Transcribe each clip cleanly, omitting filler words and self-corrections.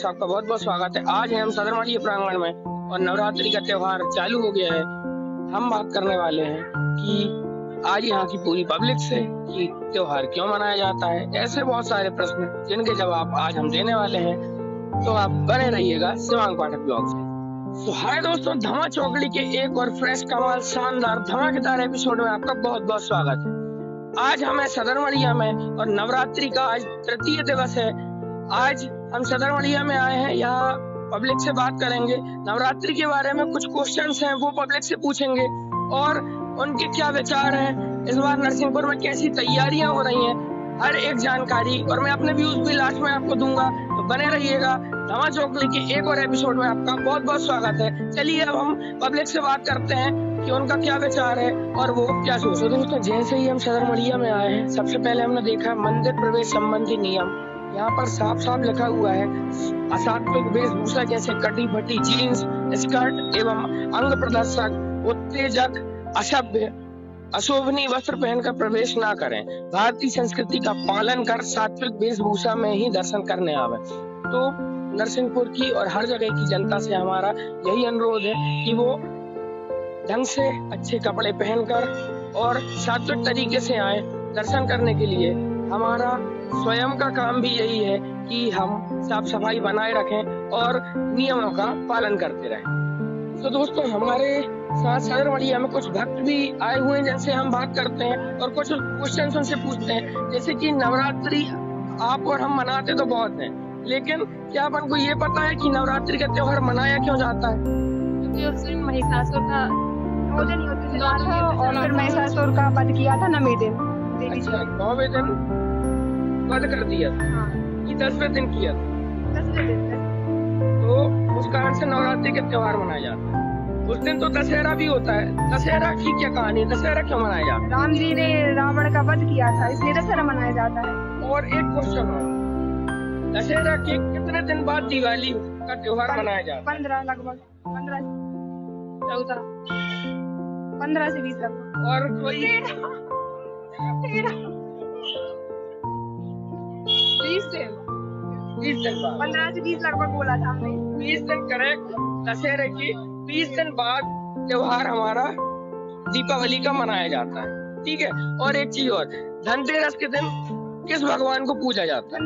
आपका बहुत बहुत स्वागत है। आज है हम सदरमढ़ी प्रांगण में और नवरात्रि का त्योहार चालू हो गया है। हम बात करने वाले हैं कि आज यहाँ की पूरी पब्लिक से कि त्योहार क्यों मनाया जाता है। ऐसे बहुत सारे प्रश्न जिनके जवाब आज हम देने वाले हैं, तो आप बने रहिएगा शिवांग पाठक ब्लॉग से। तो हाय दोस्तों, धमा चौकड़ी के एक और फ्रेश कमाल शानदार धमाकेदार एपिसोड में आपका बहुत बहुत स्वागत है। आज हमें सदरमढ़िया में और नवरात्रि का आज तृतीय दिवस है। आज हम सदरमढ़िया में आए हैं, यहाँ पब्लिक से बात करेंगे। नवरात्रि के बारे में कुछ क्वेश्चंस हैं वो पब्लिक से पूछेंगे और उनके क्या विचार हैं, इस बार नरसिंहपुर में कैसी तैयारियां हो रही हैं, हर एक जानकारी और मैं अपने व्यूज भी लास्ट में आपको दूंगा। तो बने रहिएगा। धमा चौकड़ी के एक और एपिसोड में आपका बहुत बहुत स्वागत है। चलिए अब हम पब्लिक से बात करते हैं कि उनका क्या विचार है और वो क्या सोच रहे हैं। दोस्तों, जैसे ही हम सदरमढ़िया में आए हैं, सबसे पहले हमने देखा मंदिर प्रवेश संबंधी नियम। यहाँ पर साफ साफ लिखा हुआ है, असात्विक वेशभूषा जैसे कटी फटी जीन्स, स्कर्ट एवं अंग प्रदर्शक, उत्तेजक, असभ्य, अशोभनीय वस्त्र पहनकर प्रवेश ना करें। भारतीय संस्कृति का पालन कर सात्विक वेशभूषा में ही दर्शन करने आवे। तो नरसिंहपुर की और हर जगह की जनता से हमारा यही अनुरोध है कि वो ढंग से अच्छे कपड़े पहनकर और सात्विक तरीके से आए दर्शन करने के लिए। हमारा स्वयं का काम भी यही है कि हम साफ सफाई बनाए रखें और नियमों का पालन करते रहें। तो दोस्तों, हमारे साथ सदरमढ़िया में कुछ भक्त भी आए हुए हैं जिनसे हम बात करते हैं और कुछ क्वेश्चन उनसे पूछते हैं। जैसे कि नवरात्रि आप और हम मनाते तो बहुत हैं, लेकिन क्या अपन को ये पता है कि नवरात्रि का त्योहार मनाया क्यों जाता है? क्योंकि उस दिन महिषासुर का नवोदय हुआ था और फिर महिषासुर का वध किया था 9वें दिन। देवी जी 9वें दिन वध कर दिया था। हाँ, कि 10वें दिन किया था। 10वें दिन। तो उस कारण से नवरात्रि का त्योहार मनाया जाता है। उस दिन तो दशहरा भी होता है। दशहरा की क्या कहानी है? दशहरा क्यों मनाया जाता है? राम जी ने रावण का वध किया था, इसलिए दशहरा मनाया जाता है। और एक क्वेश्चन और, दशहरा के कितने दिन बाद दिवाली का त्योहार मनाया जाता है? 15 लगभग 15 14 15 से 20 लगभग। और कोई 20 दिन बाद 15 से 20 लगभग बोला था हमने। 20 दिन करेक्ट। दशहरे की 20 दिन बाद त्योहार हमारा दीपावली का मनाया जाता है। ठीक है। और एक चीज और, धनतेरस के दिन किस भगवान को पूजा जाता है?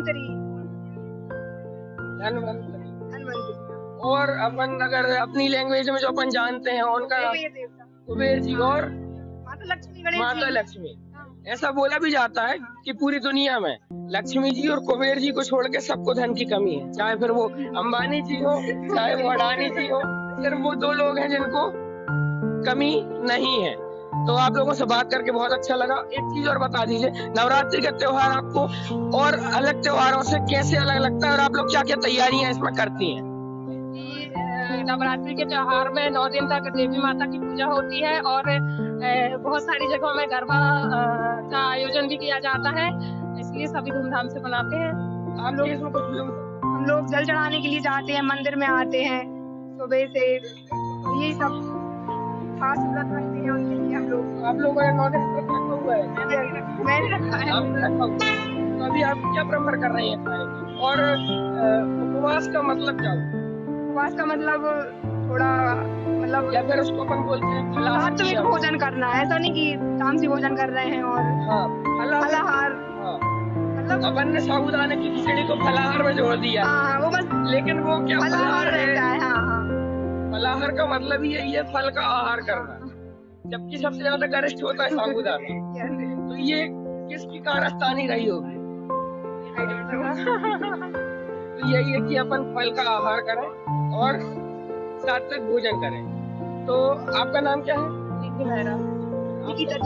धनवंतरी। और अपन अगर अपनी लैंग्वेज में जो अपन जानते हैं उनका कुबेर जी और माता लक्ष्मी। ऐसा बोला भी जाता है कि पूरी दुनिया में लक्ष्मी जी और कुबेर जी को छोड़ के सबको धन की कमी है, चाहे फिर वो अंबानी जी हो चाहे वो अडानी जी हो, सिर्फ वो 2 लोग हैं जिनको कमी नहीं है। तो आप लोगों से बात करके बहुत अच्छा लगा। एक चीज और बता दीजिए, नवरात्रि का त्योहार आपको और अलग त्योहारों से कैसे अलग लगता है और आप लोग क्या क्या तैयारियां इसमें करती हैं? नवरात्रि के त्योहार में 9 दिन तक देवी माता की पूजा होती है और बहुत सारी जगहों में गरबा का आयोजन भी किया जाता है, इसलिए सभी धूमधाम से मनाते हैं। आप लोग इसमें कुछ हम लोग जल चढ़ाने के लिए जाते हैं, मंदिर में आते हैं सुबह से, यही सब खास व्रत रखते हैं उनके लिए हम लोग। आप लोगों ने 9 दिन व्रत रखा हुआ है? मैंने रखा है। आपने रखा हुआ है। तो अभी आप क्या प्रेफर कर रही हैं खाने? और उपवास का मतलब क्या होता है? उपवास का मतलब थोड़ा मतलब या फिर उसको अपन बोलते हैं फलाहार सात्विक भोजन करना है, ऐसा नहीं कि तामसी भोजन कर रहे हैं। और हाँ, फलाहार हाँ। मतलब अपन ने साबूदाने की खिचड़ी को फलाहार में जोड़ दिया। हाँ, वो बस लेकिन वो क्या फलाहार रहता है। हाँ हाँ, फलाहार का मतलब ही यही है, फल का आहार करना, जबकि सबसे ज्यादा गरिष्ठ होता है साबूदाना। तो ये किसकी कारस्तानी रही होगी? तो यही है कि अपन फल का आहार करें और सात्विक भोजन करें। तो आपका नाम क्या है? निकिता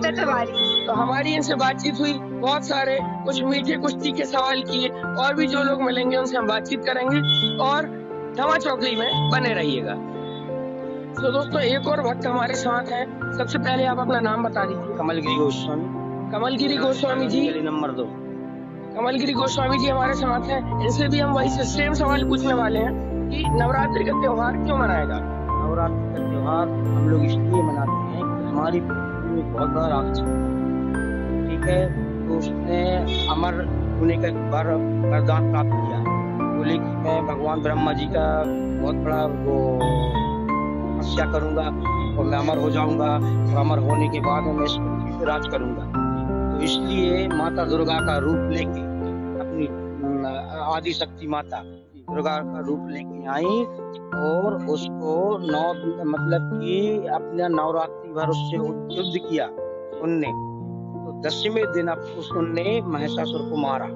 तिवारी। तो हमारी इनसे बातचीत हुई, बहुत सारे कुछ मीठे कुश्ती के सवाल किए, और भी जो लोग मिलेंगे उनसे हम बातचीत करेंगे और धमा चौकड़ी में बने रहिएगा। तो दोस्तों, एक और भक्त हमारे साथ है। सबसे पहले आप अपना नाम बता दीजिए। कमलगिरी गोस्वामी। कमलगिरी गोस्वामी जी। नंबर 2। कमलगिरी गोस्वामी जी हमारे साथ हैं। इनसे भी हम वही सेम सवाल पूछने वाले हैं कि नवरात्रि का त्योहार क्यों मनाया जाता है? नवरात्रि का त्योहार हम लोग इसलिए मनाते हैं कि हमारी पृथ्वी में बहुत बड़ा राक्षस ठीक है, तो उसने अमर होने का वरदान प्राप्त किया है। बोले कि मैं भगवान ब्रह्मा जी का बहुत बड़ा वो तपस्या करूंगा और मैं अमर हो जाऊंगा और अमर होने के बाद मैं इस पृथ्वी पे राज करूंगा। तो इसलिए माता दुर्गा का रूप लेके अपनी आदि शक्ति माता दुर्गा का रूप लेके आई और उसको मतलब कि अपना नवरात्रि भर उससे युद्ध किया उनने। तो 10वें दिन उनने महिषासुर को मारा।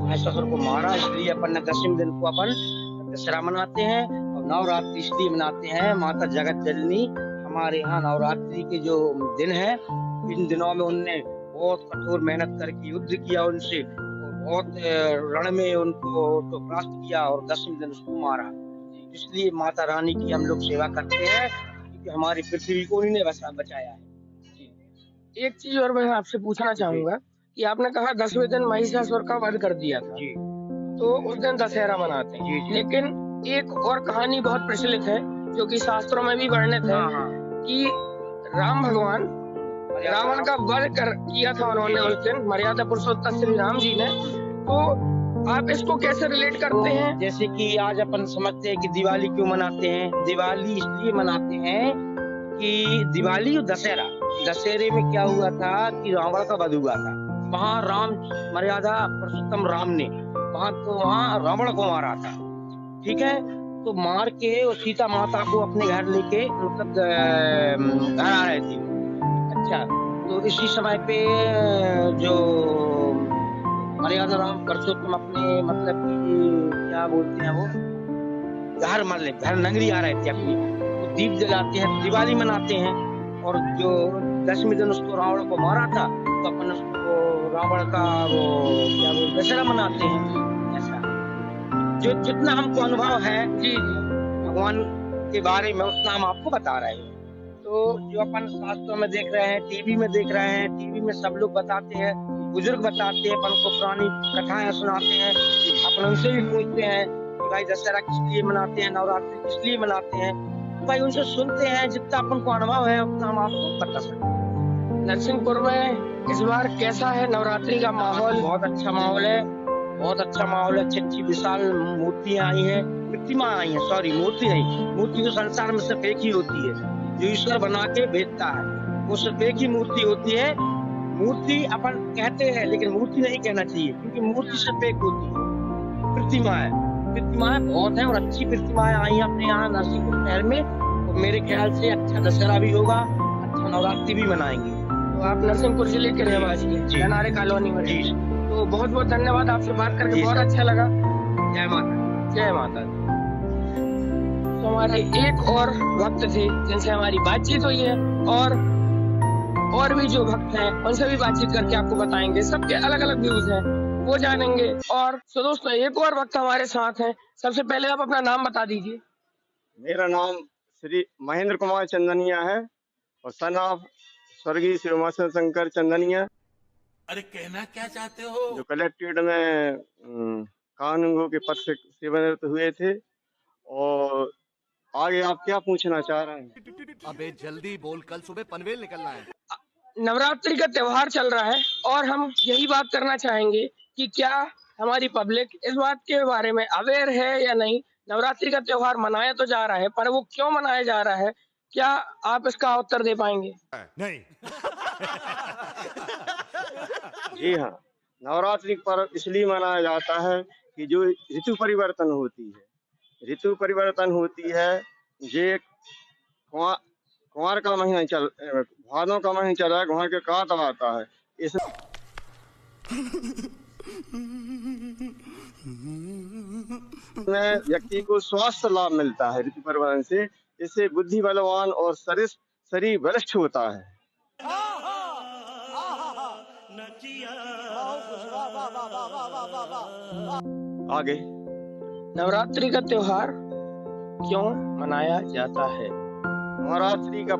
महिषासुर को मारा, इसलिए अपन 10वें दिन को अपन दशहरा मनाते हैं। और नवरात्रि इसलिए मनाते हैं, माता जगत जननी हमारे यहाँ नवरात्रि के जो दिन है, इन दिनों में उनने बहुत कठोर मेहनत करके युद्ध किया उनसे और बहुत रण में उनको तो परास्त किया और 10वें दिन उसको मारा। इसलिए माता रानी की हम लोग सेवा करते हैं क्योंकि हमारी पृथ्वी को उन्हीं ने बचाया है। एक चीज और मैं आपसे पूछना चाहूंगा कि आपने कहा 10वें दिन महिषासुर का वध कर दिया था, जी। तो उस दिन दशहरा मनाते हैं। जी। लेकिन एक और कहानी बहुत प्रचलित है जो कि शास्त्रों में भी वर्णित है कि राम भगवान रावण का वध किया था उन्होंने उस दिन, मर्यादा पुरुषोत्तम श्री राम जी ने। तो आप इसको कैसे रिलेट करते हैं? जैसे कि आज अपन समझते हैं कि दिवाली क्यों मनाते हैं। दिवाली इसलिए मनाते हैं कि दिवाली और दशहरा, दशहरे में क्या हुआ था कि रावण का वध हुआ था। वहाँ राम मर्यादा पुरुषोत्तम राम ने वहाँ रावण को मारा था, ठीक है। तो मार के और सीता माता को अपने घर लेके मतलब घर आ रहे थे। अच्छा, तो इसी समय पे जो मर्यादा राम पुरुषोत्तम अपने मतलब कि क्या बोलते हैं वो घर नगरी आ रहे थे अपनी, तो दीप जलाते हैं, दिवाली मनाते हैं। और जो 10वें दिन उसको रावण को मारा था तो अपन उसको रावण का वो क्या बोलते दशहरा मनाते हैं। ऐसा जो जितना हमको अनुभव है जी भगवान के बारे में उतना हम आपको बता रहे हैं। तो जो अपन शास्त्रों में देख रहे हैं, टीवी में देख रहे हैं, टीवी में सब लोग बताते हैं, बुजुर्ग बताते हैं, अपन को पुरानी कथाएं सुनाते हैं, अपन उनसे भी पूछते हैं कि भाई दशहरा किस लिए मनाते हैं, नवरात्रि किस लिए मनाते हैं। तो भाई उनसे सुनते हैं, जितना अपन को अनुभव है उतना हम आपको बता सकते हैं। नरसिंहपुर में इस बार कैसा है नवरात्रि का माहौल? बहुत अच्छा माहौल है, बहुत अच्छा माहौल है। अच्छी विशाल मूर्तियां आई हैं, प्रतिमा आई हैं, सॉरी मूर्ति नहीं, मूर्ति तो संसार में सिर्फ एक ही होती है जो ईश्वर बना के भेजता है, वो सिर्फ एक ही मूर्ति होती है। मूर्ति अपन कहते हैं लेकिन मूर्ति नहीं कहना चाहिए क्योंकि मूर्ति सिर्फ एक होती है, प्रतिमाएं बहुत है और अच्छी प्रतिमाएं आई हैं अपने यहाँ नरसिंहपुर शहर में। तो मेरे ख्याल से अच्छा दशहरा भी होगा, अच्छा नवरात्रि भी मनाएंगे। तो आप नरसिंहपुर जिले के रहवासी हैं, धनारे कॉलोनी में जी। तो बहुत बहुत धन्यवाद, आपसे बात करके बहुत अच्छा लगा। जय माता, जय माता। तो हमारे एक और भक्त थे जिनसे हमारी बातचीत हुई है और भी जो भक्त हैं उनसे भी बातचीत करके आपको बताएंगे, सबके अलग अलग व्यूज हैं वो जानेंगे। और तो दोस्तों एक और भक्त हमारे साथ हैं, सबसे पहले आप अपना नाम बता दीजिए। मेरा नाम श्री महेंद्र कुमार चंदनिया है और सन ऑफ स्वर्गीय श्री उमाशंकर शंकर चंदनिया। अरे कहना क्या चाहते हो? जो कलेक्ट्रेट में कानून के पद से सेवानिवृत्त हुए थे। और आगे आप क्या पूछना चाह रहे हैं? अबे जल्दी बोल, कल सुबह पनवेल निकलना है। नवरात्रि का त्योहार चल रहा है और हम यही बात करना चाहेंगे कि क्या हमारी पब्लिक इस बात के बारे में अवेयर है या नहीं। नवरात्रि का त्योहार मनाया तो जा रहा है पर वो क्यों मनाया जा रहा है, क्या आप इसका उत्तर दे पाएंगे? नहीं। जी हाँ, नवरात्रि पर्व इसलिए मनाया जाता है कि जो ऋतु परिवर्तन होती है, ये कुंवर का महीना भादों का महीना चला है, कुंवर के कांत आता है। इस में व्यक्ति को स्वास्थ्य लाभ मिलता है ऋतु परिवर्तन से, इससे बुद्धि बलवान और शरीर बलिष्ठ होता है। आगे नवरात्रि का त्योहार क्यों मनाया जाता है? नवरात्रि का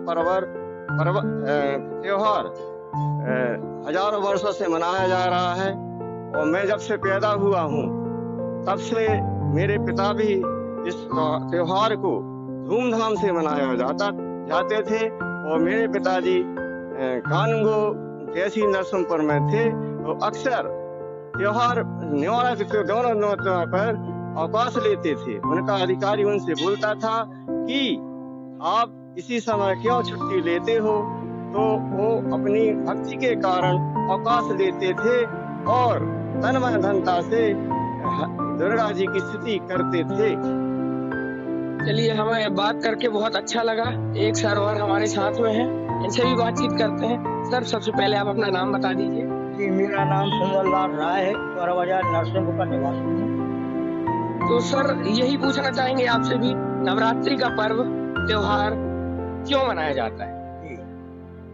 त्योहार हजारों वर्षों से मनाया जा रहा है और मैं जब से पैदा हुआ हूँ तब से मेरे पिता भी इस त्योहार को धूमधाम से मनाया जाते थे। और मेरे पिताजी कानूंगो तहसील नरसिंहपुर में थे तो अक्सर त्योहार नवरात्रि के दोनों त्योहार पर अवकाश लेते थे। उनका अधिकारी उनसे बोलता था कि आप इसी समय क्यों छुट्टी लेते हो, तो वो अपनी भक्ति के कारण अवकाश लेते थे और तन मन धनता से दुर्गा जी की स्तुति करते थे। चलिए, हमें बात करके बहुत अच्छा लगा। एक सर और हमारे साथ में हैं, इनसे भी बातचीत करते हैं। सर, सबसे पहले आप अपना नाम बता दीजिए। जी, मेरा नाम सुंदरलाल राय है, द्वारा बाजार नरसिंहपुर का निवासी हूँ। तो सर, यही पूछना चाहेंगे आपसे भी, नवरात्रि का पर्व त्योहार क्यों मनाया जाता है?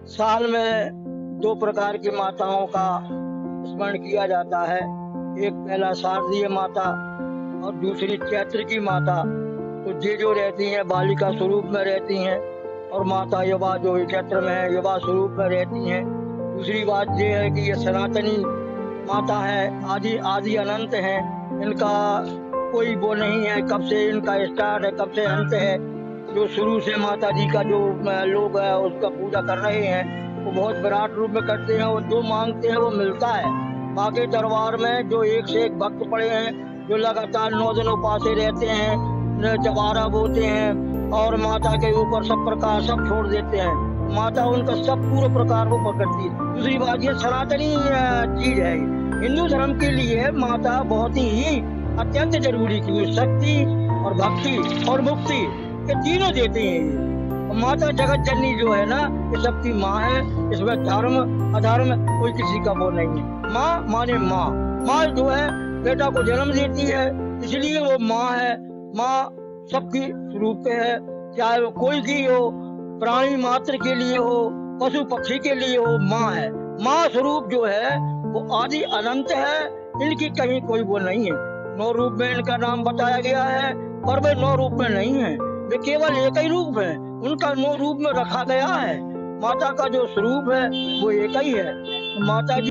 साल में 2 प्रकार की माताओं का स्मरण किया जाता है। एक पहला शारदीय माता और दूसरी चैत्र की माता। तो ये जो रहती हैं बालिका स्वरूप में रहती हैं, और माता युवा जो चैत्र में है युवा स्वरूप में रहती हैं। दूसरी बात ये है कि ये सनातनी माता है, आदि अनंत है। इनका कोई वो नहीं है कब से इनका स्टार्ट है कब से अंत है। जो शुरू से माता जी का जो लोग है उसका पूजा कर रहे हैं, वो बहुत विराट रूप में करते हैं और जो मांगते हैं वो मिलता है। बाकी दरबार में जो एक से एक भक्त पड़े हैं, जो लगातार 9 दिन उपासे रहते हैं, जवारा बोते हैं और माता के ऊपर सब प्रकार सब छोड़ देते हैं। माता उनका सब पूरे प्रकार को पकड़ती है। दूसरी बात ये सनातनी चीज है। हिंदू धर्म के लिए माता बहुत ही अत्यंत जरूरी की शक्ति और भक्ति और मुक्ति ये तीनों देते हैं। माता जगत जननी जो है ना, ये सबकी माँ है। इसमें धर्म अधर्म कोई किसी का वो नहीं है। माँ माने माँ। माँ जो है बेटा को जन्म देती है, इसलिए वो माँ है। माँ सबकी स्वरूप है, चाहे वो कोई भी हो, प्राणी मात्र के लिए हो, पशु पक्षी के लिए हो, माँ है। माँ स्वरूप जो है वो आदि अनंत है, इनकी कहीं कोई वो नहीं है। 9 रूप में इनका नाम बताया गया है, पर वे 9 रूप में नहीं है, वे केवल एक ही रूप है। उनका 9 रूप में रखा गया है। माता का जो स्वरूप है वो एक ही है। माता जी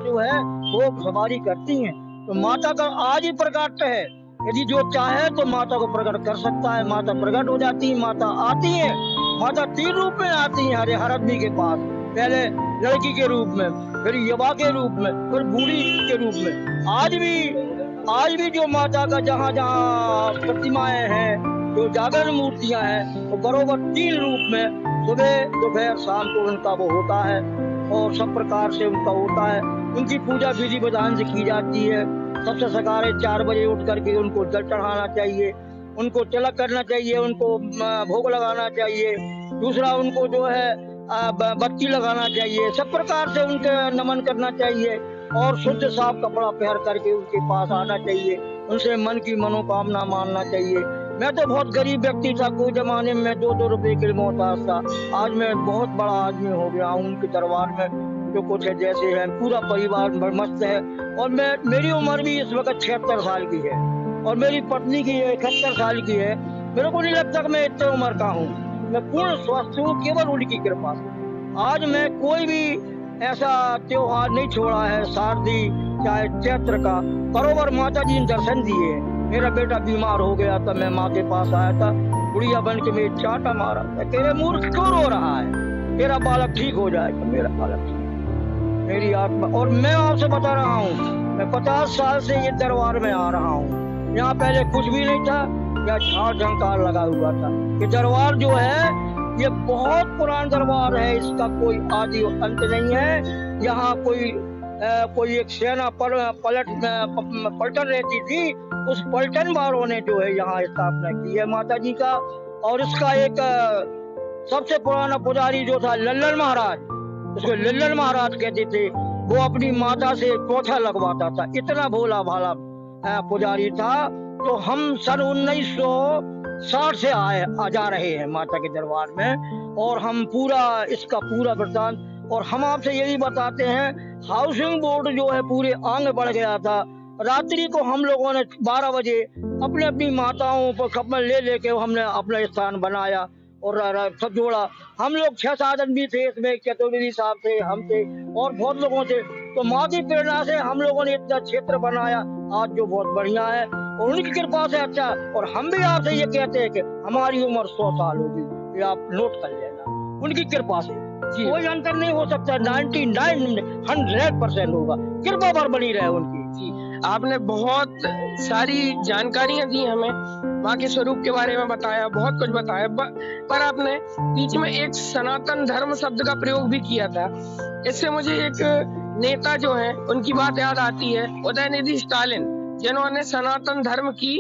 जो है वो सवारी करती हैं। तो माता का आज ही प्रकट है। यदि जो चाहे तो माता को प्रकट कर सकता है। माता प्रकट हो जाती है, माता आती है। माता 3 रूप में आती है हर आदमी के पास। पहले लड़की के रूप में, फिर युवा के रूप में, फिर बूढ़ी के रूप में। आज भी जो माता का जहाँ जहाँ प्रतिमाएं हैं, जो जागरण मूर्तियां हैं, वो बरोबर 3 रूप में सुबह दोपहर शाम को उनका वो होता है और सब प्रकार से उनका होता है। उनकी पूजा विधि विधान से की जाती है। सबसे सकारे 4 बजे उठ करके उनको जल चढ़ाना चाहिए, उनको तिलक करना चाहिए, उनको भोग लगाना चाहिए। दूसरा उनको जो है बत्ती लगाना चाहिए। सब प्रकार से उनके नमन करना चाहिए और शुद्ध साफ कपड़ा पहन करके उनके पास आना चाहिए। उनसे मन की मनोकामना मानना चाहिए। मैं तो बहुत गरीब व्यक्ति था, कोई जमाने में 2-2 रुपए के मोहताज था। आज मैं बहुत बड़ा आदमी हो गया हूँ। उनके दरबार में जो कुछ है जैसे है, पूरा परिवार मस्त है। और मेरी उम्र भी इस वक्त 76 साल की है और मेरी पत्नी की 71 साल की है। मेरे को नहीं लगता कि मैं इतने उम्र का हूँ। मैं पूर्ण स्वस्थ हूँ केवल उनकी कृपा से। आज मैं कोई भी ऐसा त्योहार नहीं छोड़ा है, शारदी चाहे चैत्र का, बरोबर माता जी ने दर्शन दिए। मेरा बेटा बीमार हो गया था, मैं माँ के पास आया था, बुढ़िया बन के मेरे चाटा मारा था, तेरे मूर्ख क्यों रो रहा है, तेरा बालक ठीक हो जाएगा। मेरा बालक ठीक, मेरी आत्मा। और मैं आपसे बता रहा हूँ, मैं 50 साल से ये दरबार में आ रहा हूँ। यहाँ पहले कुछ भी नहीं था, या झाड़ झंकार लगा हुआ था। ये दरबार जो है ये बहुत पुराना दरबार है, इसका कोई आदि अंत नहीं है। यहाँ कोई एक सेना पलटन रहती थी, उस पलटन वालों ने जो है यहाँ स्थापना की है माता जी का। और इसका एक सबसे पुराना पुजारी जो था लल्लन महाराज, उसको लल्लन महाराज कहते थे। वो अपनी माता से पोछा लगवाता था, इतना भोला भाला पुजारी था। तो हम सन 1960 से आ जा रहे हैं माता के दरबार में, और हम इसका पूरा वृतांत। और हम आपसे यही बताते हैं, हाउसिंग बोर्ड जो है पूरे आगे बढ़ गया था। रात्रि को हम लोगों ने 12 बजे अपनी माताओं पर कपड़े लेके हमने अपना स्थान बनाया और सब जोड़ा। हम लोग 6-7 आदमी थे, इसमें चतुर्वेदी साहब थे, हम थे और बहुत लोगों थे। तो माँ की प्रेरणा से हम लोगों ने इतना क्षेत्र बनाया आज जो बहुत बढ़िया है, और उनकी कृपा से अच्छा। और हम भी आपसे ये कहते हैं कि हमारी उम्र 100 साल होगी, ये आप नोट कर लेना, उनकी कृपा से। जी। कोई अंतर नहीं हो सकता, 99 100% होगा। कृपा पर बनी रहे उनकी। जी, आपने बहुत सारी जानकारियां दी हमें, माँ के स्वरूप के बारे में बताया, बहुत कुछ बताया, पर आपने बीच में एक सनातन धर्म शब्द का प्रयोग भी किया था। इससे मुझे एक नेता जो है उनकी बात याद आती है, उदयनिधि स्टालिन, जिन्होंने सनातन धर्म की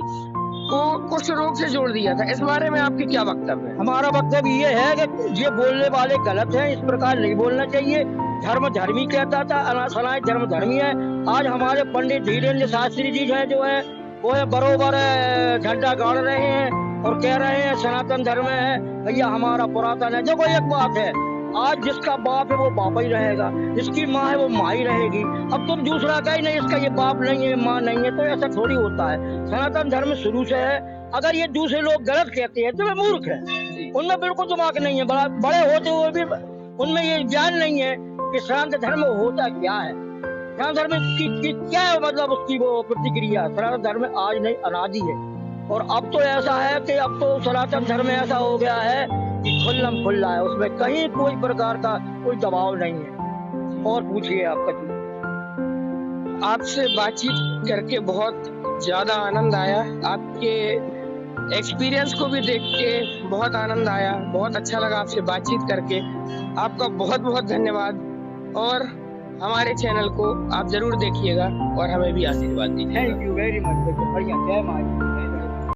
को कुष्ठ रोग से जोड़ दिया था। इस बारे में आपके क्या वक्तव्य है? हमारा वक्तव्य ये है कि ये बोलने वाले गलत हैं, इस प्रकार नहीं बोलना चाहिए। धर्म धर्मी कहता था, सनातन धर्म धर्मी है। आज हमारे पंडित धीरेन्द्र शास्त्री जी हैं जो है वो है बरोबर झंडा गाड़ रहे हैं और कह रहे हैं सनातन धर्म है भैया हमारा पुरातन है। देखो एक बात है, आज जिसका बाप है वो बाप ही रहेगा, जिसकी माँ है वो माँ ही रहेगी। अब तुम दूसरा कहीं नहीं, इसका ये बाप नहीं है माँ नहीं है, तो ऐसा थोड़ी होता है। सनातन धर्म शुरू से है। अगर ये दूसरे लोग गलत कहते हैं तो वे मूर्ख है, उनमें बिल्कुल दिमाग नहीं है। बड़े होते हुए भी उनमें ये ज्ञान नहीं है कि सनातन धर्म होता क्या है, सनातन धर्म की क्या है, मतलब उसकी वो प्रतिक्रिया। सनातन धर्म आज नहीं अनादि है। और अब तो ऐसा है कि अब तो सनातन धर्म ऐसा हो गया है कि खुल्लम खुल्ला है, उसमें कहीं कोई प्रकार का कोई दबाव नहीं है। और पूछिए आपका। आपसे बातचीत करके बहुत ज्यादा आनंद आया, आपके एक्सपीरियंस को भी देख के बहुत आनंद आया, बहुत अच्छा लगा आपसे बातचीत करके। आपका बहुत बहुत धन्यवाद, और हमारे चैनल को आप जरूर देखिएगा और हमें भी आशीर्वाद दीजिए। Thank you very much. बढ़िया, जय माता।